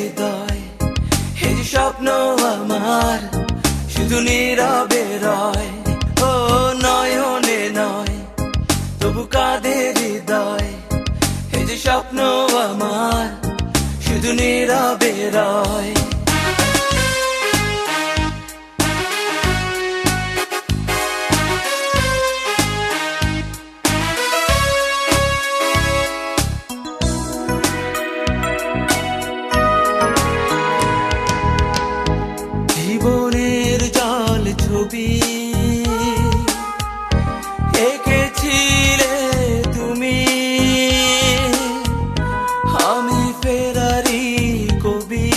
হৃদয়, এই যে স্বপ্ন আমার শুধু নীরবে রয়। ও নয়নে নয় তবু কাঁদে হৃদয়, এই যে স্বপ্ন আমার শুধু নীরবে রয়। জীবনের জল ছবি এঁকেছিলে তুমি, আমি ফেরারি কবি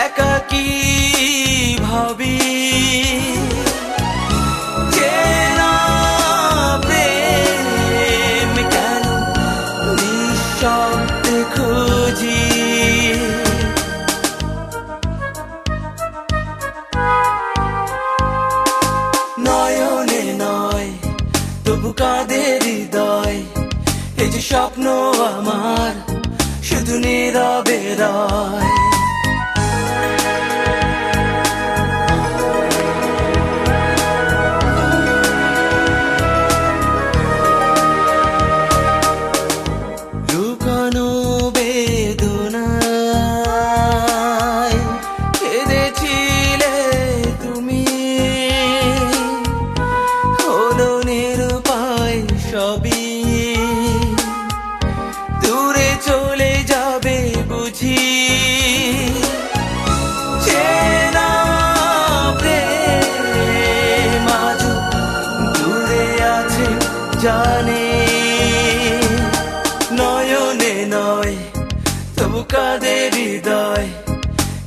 একাকী ভাবি। চেনা প্রেম কেন নিঃশব্দে খুঁজি, নয়নে নয় তবু কাঁদে হৃদয়, এই যে স্বপ্ন আমার শুধু নীরবে রয়। লুকানো বেদনায় কেঁদেছিলে তুমি, হলো নিরুপায় সবই, দূরে চলে যাবে বুঝি। চেনা প্রেম আজও দূরে আছে জানি, নয়নে নয় তবু কাঁদে হৃদয়,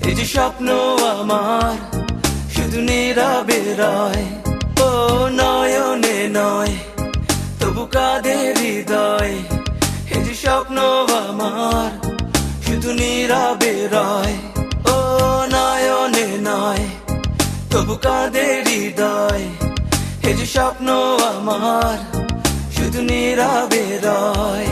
এই যে স্বপ্ন আমার শুধু নীরবে রয়। ও নয়নে নয় তবু কাঁদে হৃদয়, এই যে স্বপ্ন আমার শুধু নীরবে রয়। ও নয়নে নয় তবু কাঁদে হৃদয়, এই যে স্বপ্ন আমার শুধু নীরবে রয়।